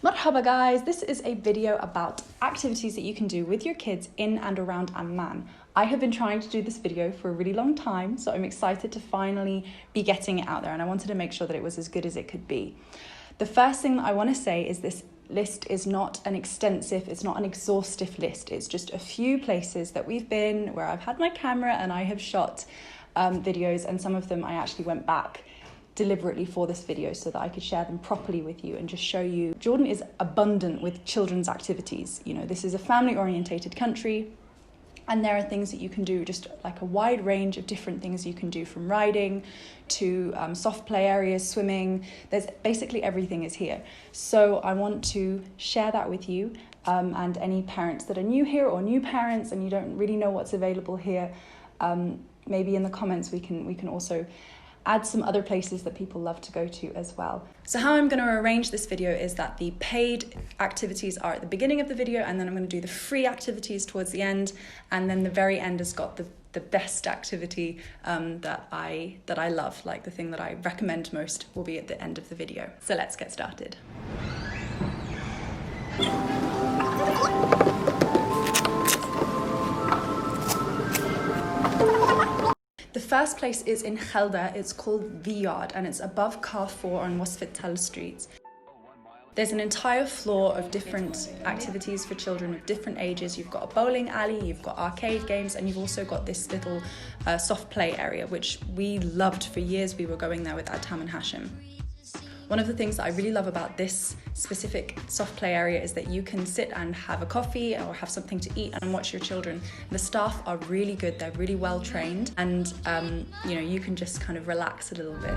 Marhaba guys, this is a video about activities that you can do with your kids in and around Amman. I have been trying to do this video for a really long time, so I'm excited to finally be getting it out there, and I wanted to make sure that it was as good as it could be. The first thing that I want to say is this list is not an extensive, it's not an exhaustive list. It's just a few places that we've been where I've had my camera and I have shot videos, and some of them I actually went back deliberately for this video so that I could share them properly with you and just show you. Jordan is abundant with children's activities. You know, this is a family-orientated country, and there are things that you can do, just like a wide range of different things you can do, from riding to soft play areas, swimming. There's basically everything is here. So I want to share that with you, and any parents that are new here or new parents and you don't really know what's available here, maybe in the comments we can also add some other places that people love to go to as well. So how I'm going to arrange this video is that the paid activities are at the beginning of the video, and then I'm going to do the free activities towards the end, and then the very end has got the best activity that I love, like the thing that I recommend most will be at the end of the video. So let's get started. The first place is in Khalda. It's called The Yard, and it's above Car 4 on Citadel Street. There's an entire floor of different activities for children of different ages. You've got a bowling alley, you've got arcade games, and you've also got this little soft play area, which we loved for years. We were going there with Adham and Hashim. One of the things that I really love about this specific soft play area is that you can sit and have a coffee or have something to eat and watch your children. The staff are really good, they're really well trained, and you know, you can just kind of relax a little bit.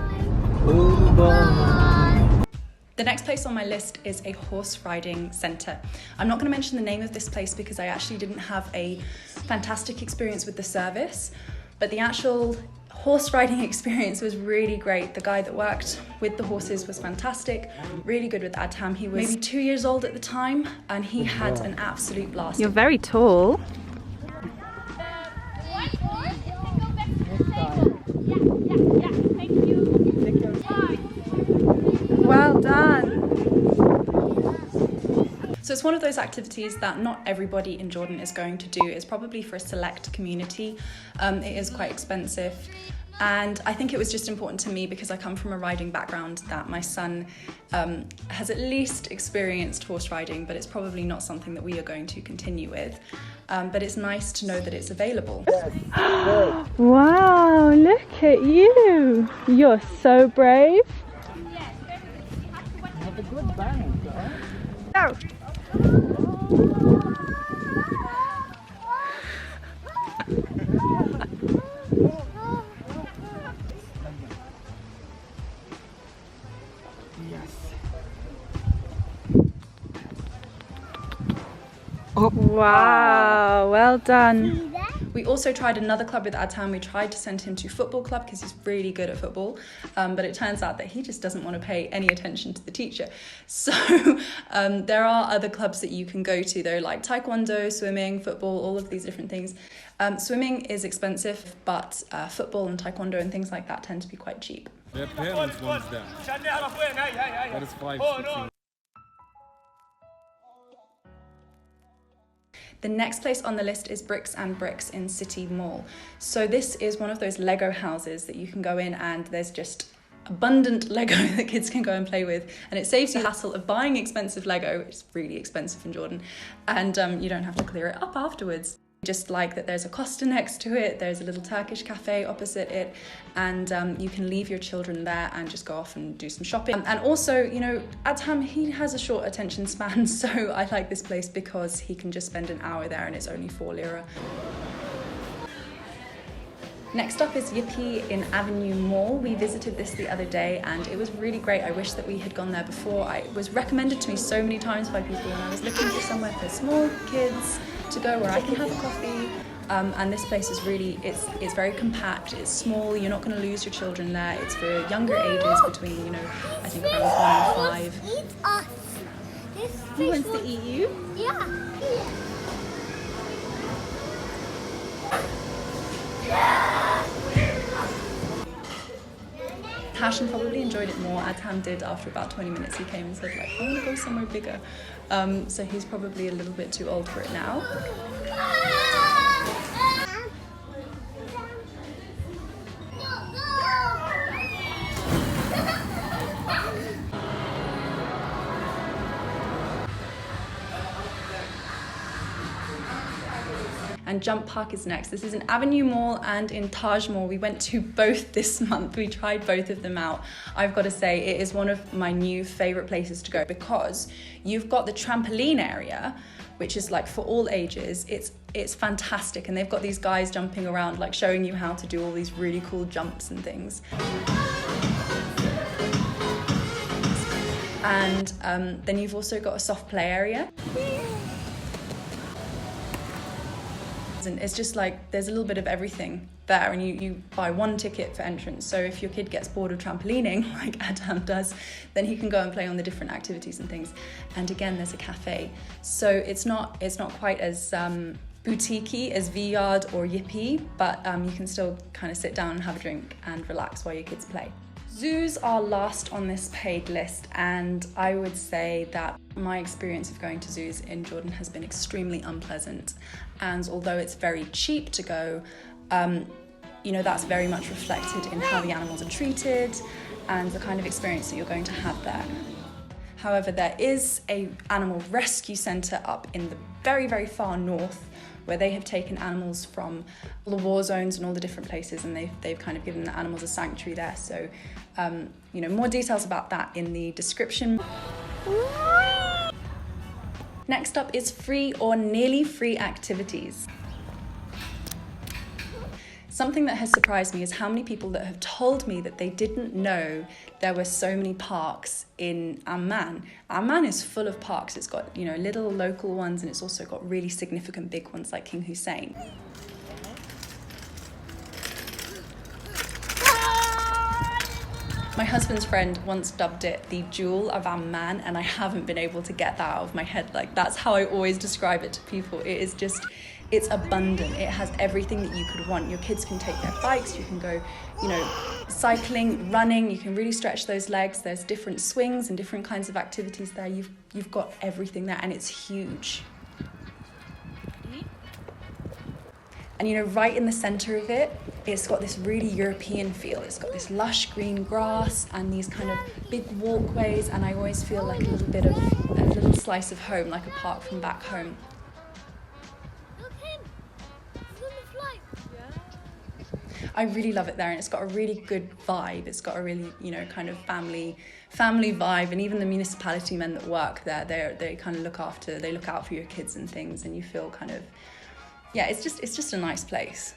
The next place on my list is a horse riding centre. I'm not going to mention the name of this place because I actually didn't have a fantastic experience with the service, but the actual horse riding experience was really great. The guy that worked with the horses was fantastic, really good with Adham. He was maybe 2 years old at the time, and he had an absolute blast. You're very tall. Well done. So it's one of those activities that not everybody in Jordan is going to do. It's probably for a select community. It is quite expensive. And I think it was just important to me, because I come from a riding background, that my son has at least experienced horse riding, but it's probably not something that we are going to continue with. But it's nice to know that it's available. Wow, look at you. You're so brave. Have a good balance, right? Go. Wow, well done. We also tried another club with Adham. We tried to send him to football club because he's really good at football, but it turns out that he just doesn't want to pay any attention to the teacher. So there are other clubs that you can go to though, like taekwondo, swimming, football, all of these different things. Swimming is expensive, but football and taekwondo and things like that tend to be quite cheap. Their parents want that. That is 5, 6. The next place on the list is Bricks and Bricks in City Mall. So this is one of those Lego houses that you can go in, and there's just abundant Lego that kids can go and play with, and it saves you the hassle of buying expensive Lego. It's really expensive in Jordan, and you don't have to clear it up afterwards. Just like that there's a Costa next to it, there's a little Turkish cafe opposite it, and you can leave your children there and just go off and do some shopping. And also, you know, Adham, he has a short attention span, so I like this place because he can just spend an hour there and it's only 4 lira. Next up is Yippee in Avenue Mall. We visited this the other day and it was really great. I wish that we had gone there before. It was recommended to me so many times by people, and I was looking for somewhere for small kids to go where I can have a coffee. And this place is really, it's very compact, it's small, you're not going to lose your children there. It's for younger ages, between, you know, I think around 1 and 5. Eat us. This He wants to eat you? Yeah. Hashem probably enjoyed it more. Adham did after about 20 minutes. He came and said like, I want to go somewhere bigger. So he's probably a little bit too old for it now. And Jump Park is next. This is in Avenue Mall and in Taj Mall. We went to both this month. We tried both of them out. I've got to say, it is one of my new favorite places to go because you've got the trampoline area, which is like for all ages. It's fantastic. And they've got these guys jumping around, like showing you how to do all these really cool jumps and things. And then you've also got a soft play area. And it's just like there's a little bit of everything there, and you buy one ticket for entrance. So if your kid gets bored of trampolining like Adam does, then he can go and play on the different activities and things. And again, there's a cafe, so it's not quite as boutique-y as Yard or Yippee, but you can still kind of sit down and have a drink and relax while your kids play. Zoos are last on this paid list, and I would say that my experience of going to zoos in Jordan has been extremely unpleasant. And although it's very cheap to go, you know, that's very much reflected in how the animals are treated and the kind of experience that you're going to have there. However, there is an animal rescue centre up in the very, very far north, where they have taken animals from all the war zones and all the different places, and they've kind of given the animals a sanctuary there. So, you know, more details about that in the description. Next up is free or nearly free activities. Something that has surprised me is how many people that have told me that they didn't know there were so many parks in Amman. Amman is full of parks. It's got, you know, little local ones, and it's also got really significant big ones like King Hussein. My husband's friend once dubbed it the jewel of Amman, and I haven't been able to get that out of my head. Like, that's how I always describe it to people. It is just, it's abundant. It has everything that you could want. Your kids can take their bikes, you can go, you know, cycling, running, you can really stretch those legs. There's different swings and different kinds of activities there. You've got everything there, and it's huge. And you know, right in the center of it, it's got this really European feel. It's got this lush green grass and these kind of big walkways, and I always feel like a little slice of home, like a park from back home. I really love it there, and it's got a really good vibe. It's got a really, you know, kind of family vibe, and even the municipality men that work there, they kind of look out for your kids and things, and you feel kind of, yeah, it's just a nice place.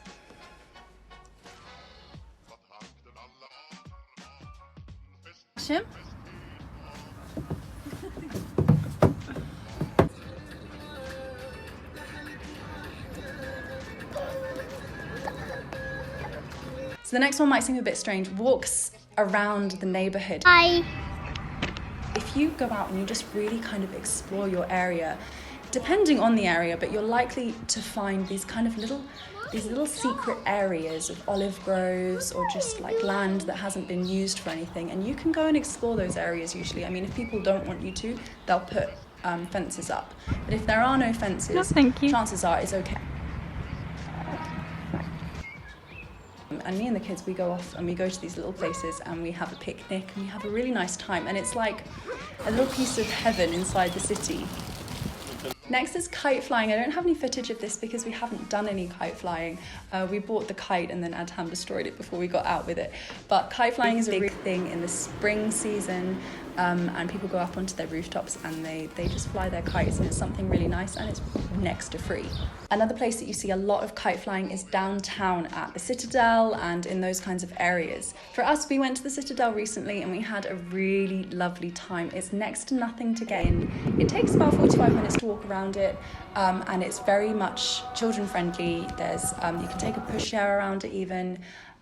Shim? So the next one might seem a bit strange. Walks around the neighborhood. Hi. If you go out and you just really kind of explore your area, depending on the area, but you're likely to find these kind of little secret areas of olive groves or just like land that hasn't been used for anything, and you can go and explore those areas usually. I mean, if people don't want you to, they'll put fences up, but if there are no fences, No, thank you. chances are it's okay. And me and the kids, we go off and we go to these little places and we have a picnic and we have a really nice time, and it's like a little piece of heaven inside the city. Next is kite flying. I don't have any footage of this because we haven't done any kite flying. We bought the kite and then Adham destroyed it before we got out with it. But kite flying is a big thing in the spring season, and people go up onto their rooftops and they just fly their kites, and it's something really nice, and it's next to free. Another place that you see a lot of kite flying is downtown at the Citadel and in those kinds of areas. For us, we went to the Citadel recently and we had a really lovely time. It's next to nothing to get in. It takes about 45 minutes to walk around it, and it's very much children friendly. There's you can take a pushchair around it even,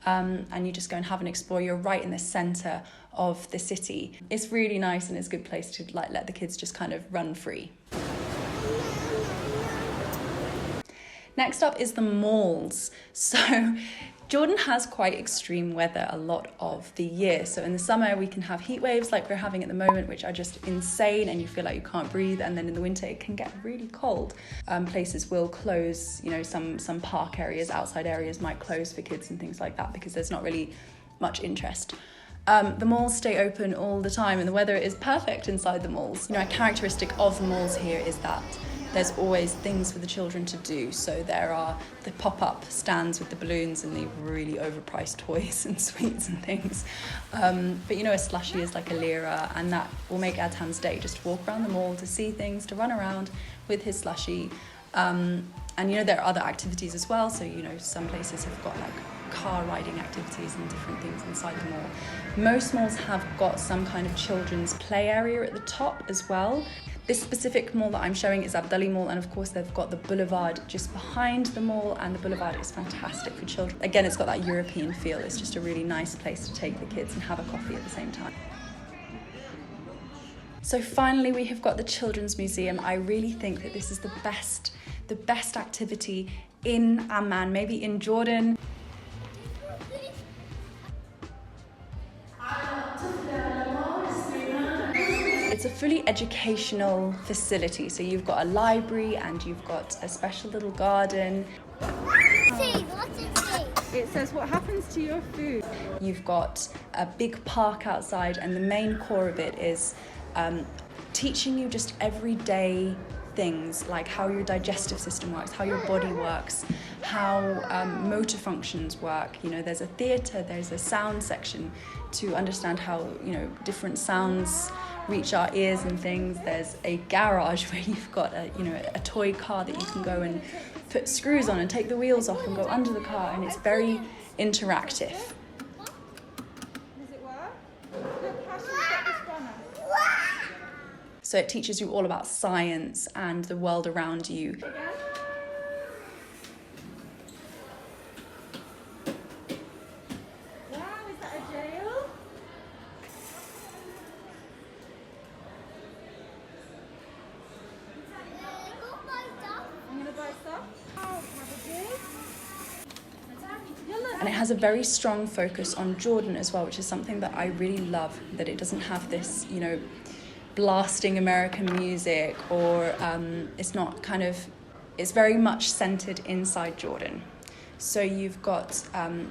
and you just go and have an explore. You're right in the center of the city. It's really nice, and it's a good place to like let the kids just kind of run free. Next up is the malls. So Jordan has quite extreme weather a lot of the year. So in the summer we can have heat waves like we're having at the moment, which are just insane and you feel like you can't breathe. And then in the winter it can get really cold. Places will close, you know, some park areas, outside areas might close for kids and things like that because there's not really much interest. The malls stay open all the time and the weather is perfect inside the malls. You know, a characteristic of the malls here is that there's always things for the children to do. So there are the pop-up stands with the balloons and the really overpriced toys and sweets and things. But you know, a slushie is like a lira, and that will make Adham's day, just to walk around the mall, to see things, to run around with his slushie. And you know, there are other activities as well. So, you know, some places have got like car riding activities and different things inside the mall. Most malls have got some kind of children's play area at the top as well. This specific mall that I'm showing is Abdali Mall, and of course they've got the Boulevard just behind the mall, and the Boulevard is fantastic for children. Again, it's got that European feel. It's just a really nice place to take the kids and have a coffee at the same time. So finally we have got the Children's Museum. I really think that this is the best activity in Amman, maybe in Jordan. It's a fully educational facility, so you've got a library and you've got a special little garden. It says what happens to your food. You've got a big park outside, and the main core of it is teaching you just everyday things like how your digestive system works, how your body works, how motor functions work. You know, there's a theatre, there's a sound section to understand how, you know, different sounds reach our ears and things. There's a garage where you've got a toy car that you can go and put screws on and take the wheels off and go under the car, and it's very interactive. Does it work? Look how she's got this runner. So it teaches you all about science and the world around you. Wow, is that a jail? I'm gonna buy stuff. Oh, cabbages. And it has a very strong focus on Jordan as well, which is something that I really love, that it doesn't have this, you know, blasting American music, or it's not kind of, it's very much centered inside Jordan. So you've got,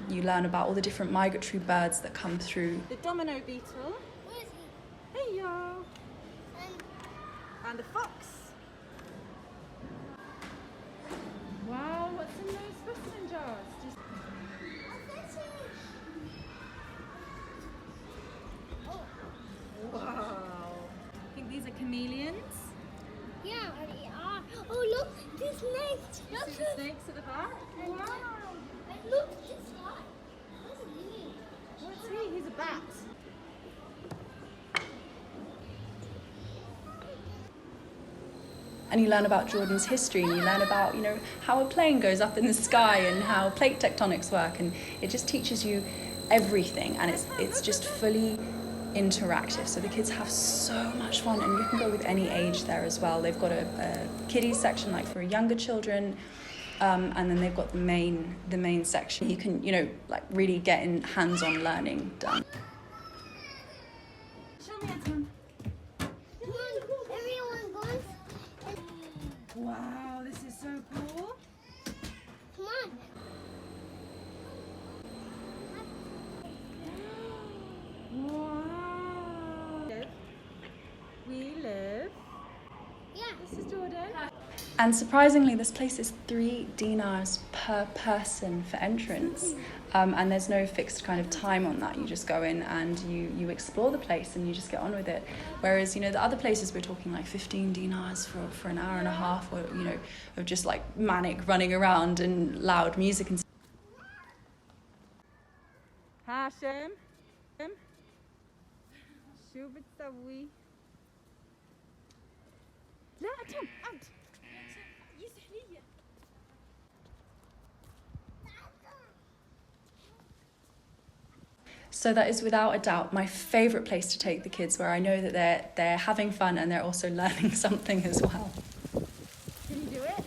you learn about all the different migratory birds that come through. The domino beetle. Hey yo. And the fox. Wow, what's in those specimen jars? Wow. I think these are chameleons. Yeah, they are. Oh, look, these snakes. You see the snakes at the back? And Wow. and look, this guy. What's he? What's he? He's a bat. And you learn about Jordan's history, and you learn about, you know, how a plane goes up in the sky and how plate tectonics work, and it just teaches you everything, and it's just fully interactive. So the kids have so much fun, and you can go with any age there as well. They've got a kiddies section like for younger children, and then they've got the main section. You can, you know, like really get in hands-on learning done. Show me a ton. Come on, everyone goes. Wow, this is so cool. Come on. Wow. We live. Yeah. This is Jordan. And surprisingly, this place is 3 dinars per person for entrance. And there's no fixed kind of time on that. You just go in and you explore the place and you just get on with it. Whereas, you know, the other places we're talking like 15 dinars for an hour and a half, or, you know, of just like manic running around and loud music and Hashem. شو بتسوي؟ لا أتم أنت. So that is without a doubt my favourite place to take the kids, where I know that they're having fun and they're also learning something as well. Can you do it?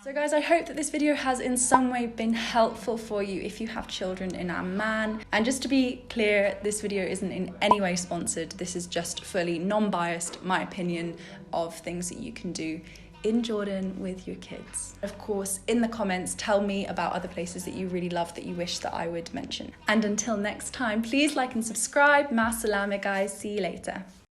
So guys, guys, I hope that this video has in some way been helpful for you if you have children in Amman. And just to be clear, this video isn't in any way sponsored. This is just fully non-biased, my opinion of things that you can do in Jordan with your kids. Of course, in the comments, tell me about other places that you really love that you wish that I would mention. And until next time, please like and subscribe. Ma salameh, guys. See you later.